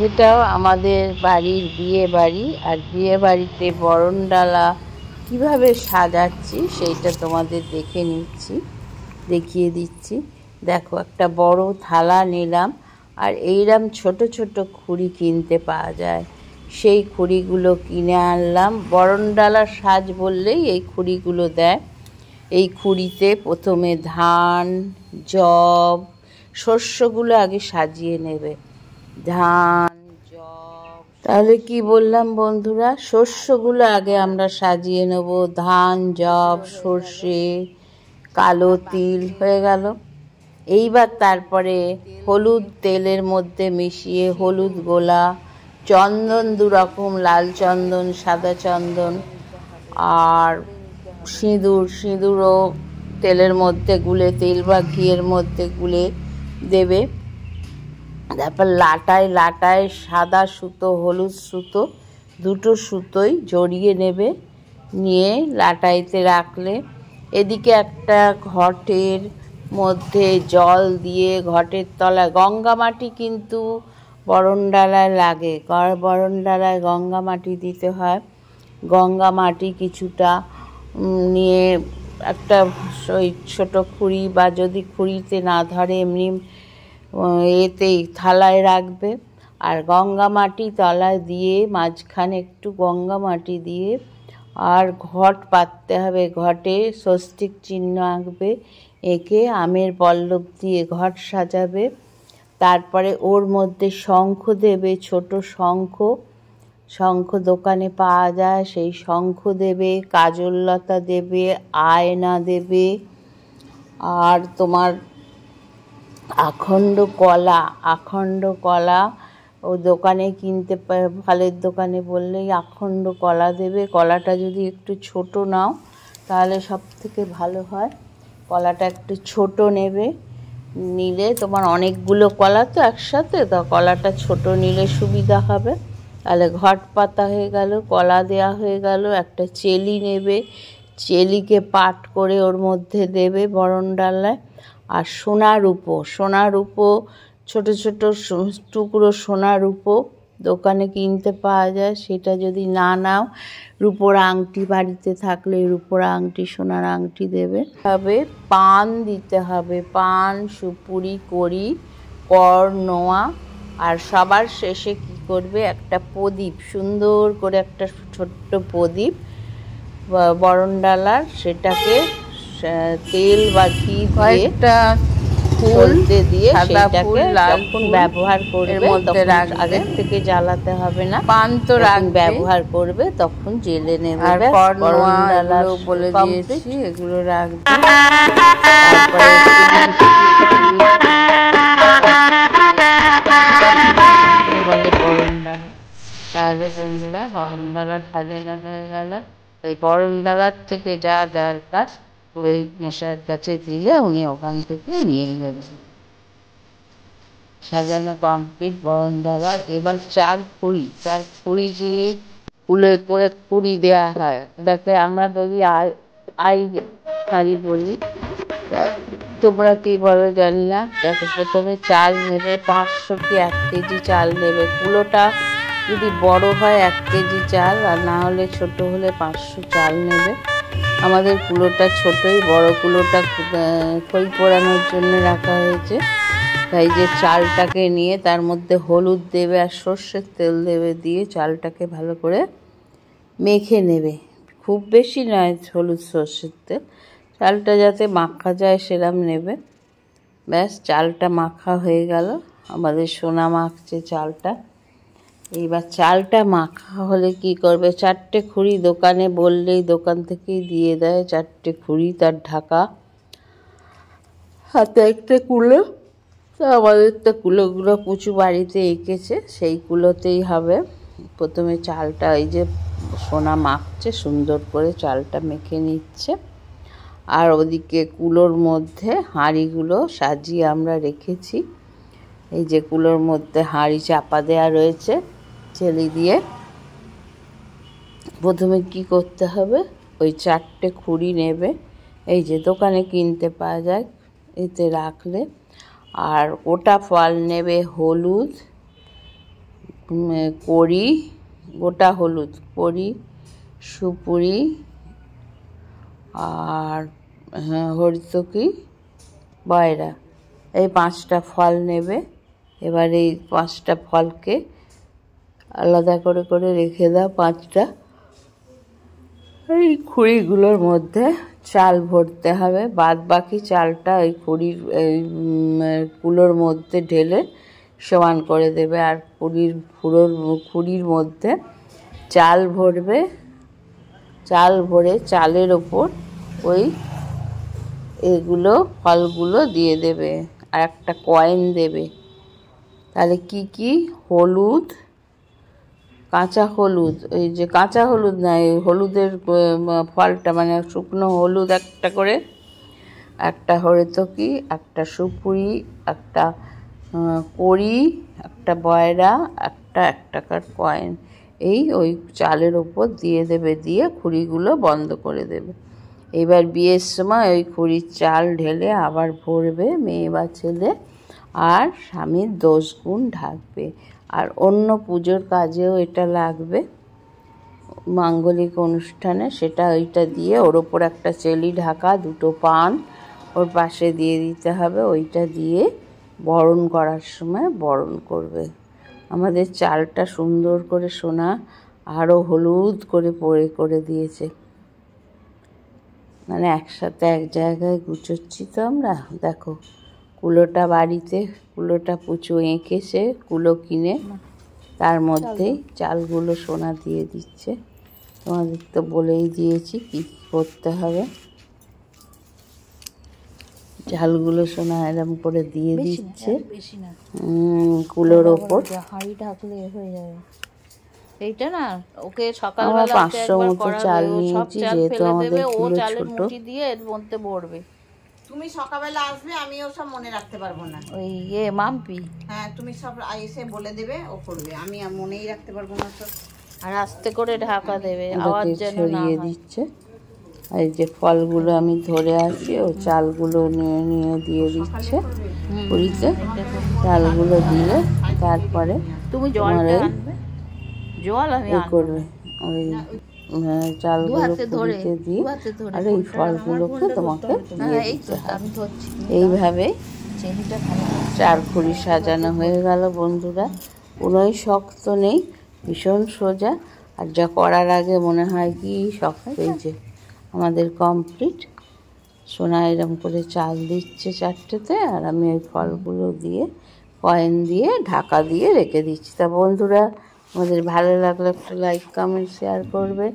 এটাও আমাদের বাড়ির বিয়ে বাড়ি। আর বিয়ে বাড়িতে বরণডালা কিভাবে সাজাচ্ছি সেইটা তোমাদের দেখিয়ে দিচ্ছি। দেখো, একটা বড় থালা নিলাম, আর এইরকম ছোট ছোট খুঁড়ি কিনতে পাওয়া যায়। সেই খুঁড়িগুলো কিনে আনলাম। বরণডালার সাজ বললেই এই খুঁড়িগুলো দেয়। এই খুঁড়িতে প্রথমে ধান, যব, শস্যগুলো আগে সাজিয়ে নেবে। ধান, যব, তাহলে কি বললাম বন্ধুরা, শস্যগুলো আগে আমরা সাজিয়ে নেব। ধান, যব, সর্ষে, কালো তিল হয়ে গেল। এইবার তারপরে হলুদ তেলের মধ্যে মিশিয়ে হলুদ গোলা, চন্দন দুরকম, লাল চন্দন, সাদা চন্দন, আর সিঁদুরও তেলের মধ্যে গুলে, তেল বা ঘিয়ের মধ্যে গুলে দেবে। তারপর লাটায় সাদা সুতো, হলুদ সুতো, দুটো সুতোই জড়িয়ে নেবে। নিয়ে লাটাইতে রাখলে এদিকে একটা ঘটের মধ্যে জল দিয়ে, ঘটের তলায় গঙ্গা মাটি কিন্তু বরণডালায় লাগে। বরণডালায় গঙ্গা মাটি দিতে হয়। গঙ্গা মাটি কিছুটা নিয়ে একটা ওই ছোটো খুঁড়ি, বা যদি খুঁড়িতে না ধরে এমনি এতেই থালায় রাখবে। আর গঙ্গা মাটি তলায় দিয়ে, মাঝখানে একটু গঙ্গা মাটি দিয়ে, আর ঘট পাততে হবে। ঘটে স্বস্তিক চিহ্ন আঁকবে, এঁকে আমের পল্লব দিয়ে ঘট সাজাবে। তারপরে ওর মধ্যে শঙ্খ দেবে, ছোট শঙ্খ দোকানে পাওয়া যায়, সেই শঙ্খ দেবে, কাজললতা দেবে, আয়না দেবে। আর তোমার আখণ্ড কলা ও দোকানে কিনতে, ফলের দোকানে বললেই আখণ্ড কলা দেবে। কলাটা যদি একটু ছোট নাও তাহলে সব থেকে ভালো হয়। কলাটা একটু ছোট নেবে, নিলে তোমার অনেকগুলো কলা তো একসাথে, তো কলাটা ছোট নিলে সুবিধা হবে। তাহলে ঘট পাতা হয়ে গেল, কলা দেয়া হয়ে গেল। একটা চেলি নেবে, চেলিকে পাট করে ওর মধ্যে দেবে বরণডালায়। আর সোনার রূপো ছোট ছোট টুকরো সোনার রূপো দোকানে কিনতে পাওয়া যায়। সেটা যদি না নাও, রূপোর আংটি বাড়িতে থাকলে রূপোর আংটি, সোনার আংটি দেবে। পান দিতে হবে, পান, সুপুরি, কড়ি, কর, নোয়া। আর সবার শেষে কি করবে, একটা প্রদীপ, সুন্দর করে একটা ছোট্ট প্রদীপ বরণডালার, সেটাকে তেল বা ঘি দিয়ে, একটা ফুল দিয়ে, সেটাকে যখন ব্যবহার করবে তখন আগের থেকে জ্বালাতে হবে না। পান তো ব্যবহার করবে তখন জেলে নেবে। আর বরণডালা বলে দিয়েছি, এগুলো রাখবে। তারপরে বরণডালা সাজানো হয়ে গেল। ওই বরণডালার থেকে যা দরকার ওই মশাইয়ের কাছে দিলে উনি ওখান থেকে নিয়ে নেবেন। সাজানো কমপ্লিট বরণডালা। এবার চার কুড়ি দিয়ে ফুলের করে কুড়ি দেওয়া হয়। এটাকে আমরা যদি আই বলি, তোমরা কি বলো জানি না। দেখো, প্রথমে চাল নেবে, 500 কি 1 কেজি চাল নেবে। কুলোটা যদি বড় হয় 1 কেজি চাল, আর না হলে ছোট হলে 500 চাল নেবে। আমাদের কুলোটা ছোটই, বড় কুলোটা খই পোড়ানোর জন্য রাখা হয়েছে। তাই যে চালটাকে নিয়ে তার মধ্যে হলুদ দেবে আর সর্ষের তেল দেবে, দিয়ে চালটাকে ভালো করে মেখে নেবে। খুব বেশি নয় হলুদ সর্ষের তেল, চালটা যাতে মাখা যায় সেরম নেবে। ব্যাস, চালটা মাখা হয়ে গেল। আমাদের সোনা মাখছে চালটা। এইবার চালটা মাখা হলে কি করবে, 4টে খুঁড়ি দোকানে বললেই দোকান থেকেই দিয়ে দেয়। 4টে খুঁড়ি, তার ঢাকা, হাতে একটা কুলো। তো আমাদের তো কুলোগুলো পুচু বাড়িতে এঁকেছে, সেই কুলোতেই হবে। প্রথমে চালটা, এই যে সোনা মাখছে, সুন্দর করে চালটা মেখে নিচ্ছে। আর ওদিকে কুলোর মধ্যে হাঁড়িগুলো সাজিয়ে আমরা রেখেছি। এই যে কুলোর মধ্যে হাঁড়ি চাপা দেওয়া রয়েছে চেলি দিয়ে। প্রথমে কি করতে হবে, ওই 4টে খুঁড়ি নেবে, এই যে দোকানে কিনতে পাওয়া যায়, এতে রাখলে। আর গোটা ফল নেবে, হলুদ, কড়ি, গোটা হলুদ, কড়ি, সুপুরি আর হরিতকি, বয়রা, এই 5টা ফল নেবে। এবার এই 5টা ফলকে আলাদা করে করে রেখে দাও। 5টা এই খুঁড়িগুলোর মধ্যে চাল ভরতে হবে, বাদ বাকি চালটা ওই কুলোর মধ্যে ঢেলে সমান করে দেবে। আর খুঁড়ির মধ্যে চাল ভরবে, চাল ভরে চালের ওপর ওই এগুলো ফলগুলো দিয়ে দেবে আর একটা কয়েন দেবে। তাহলে কি হলুদ, কাঁচা হলুদ, এই যে কাঁচা হলুদ না, এই হলুদের ফলটা মানে শুকনো হলুদ একটা করে, একটা হরিতকি, একটা সুপুরি, একটা কড়ি, একটা বয়রা, একটা 1 টাকার কয়েন, এই ওই চালের ওপর দিয়ে দেবে, দিয়ে খুঁড়িগুলো বন্ধ করে দেবে। এবার বিয়ের সময় ওই খুঁড়ির চাল ঢেলে আবার ভরবে মেয়ে বা ছেলে, আর স্বামীর 10 গুণ ঢাকবে। আর অন্য পুজোর কাজেও এটা লাগবে, মাঙ্গলিক অনুষ্ঠানে, সেটা ওইটা দিয়ে ওর ওপর একটা চেলি ঢাকা, 2টো পান ওর পাশে দিয়ে দিতে হবে। ওইটা দিয়ে বরণ করার সময় বরণ করবে। আমাদের চালটা সুন্দর করে সোনা আরও হলুদ করে করে দিয়েছে, মানে একসাথে এক জায়গায় গুছোচ্ছি তো আমরা। দেখো কুলোটা বাড়িতে, কুলোটা পুচু এঁকেছে, কুলো কিনে তার মধ্যেই চালগুলো সোনা দিয়ে দিচ্ছে। তোমাদের তো বলেই দিয়েছি কী করতে হবে। চালগুলো সোনা এরম করে দিয়ে দিচ্ছে কুলোর ওপর। হাঁড়ি ঢাকলে হয়ে যাবে। এইটা না ওকে সকালবেলা 500 মতো চাল নিয়েছি, যেহেতু আমাদের কুলো ছোট। দিয়ে এর মধ্যে ভরবে। তুমি সকালবেলা আসবে, আমি ওসব মনে রাখতে পারবো না। ওই মাম্পি, হ্যাঁ তুমি সব এসে বলে দেবে, ও করবে, আমি মনেই রাখতে পারবো না তো। আর আস্তে করে ঢাকা দেবে, আওয়াজ যেন না ছড়িয়ে দিচ্ছে। এই যে ফলগুলো আমি ধরে আছি, ও চালগুলো নিয়ে দিয়ে দিচ্ছে পুরিতে। চালগুলো দিয়ে তারপরে তুমি জল আনবে, জল আমি করবে ওই চালগুলো পুরিতে দিয়ে, আর এই ফলগুলোকে তোমাকে দিয়ে দিতে হবে। এইভাবে 4 খুঁড়ি সাজানো হয়ে গেল বন্ধুরা। কোনোই শক্ত নেই, ভীষণ সোজা। আর যা করার আগে মনে হয় কি শক্ত। এই যে আমাদের কমপ্লিট। সোনা এরম করে চাল দিচ্ছে 4টেতে, আর আমি ওই ফলগুলো দিয়ে কয়েন দিয়ে ঢাকা দিয়ে রেখে দিচ্ছি। তা বন্ধুরা, আমাদের ভালো লাগলে একটা লাইক, কমেন্ট, শেয়ার করবে।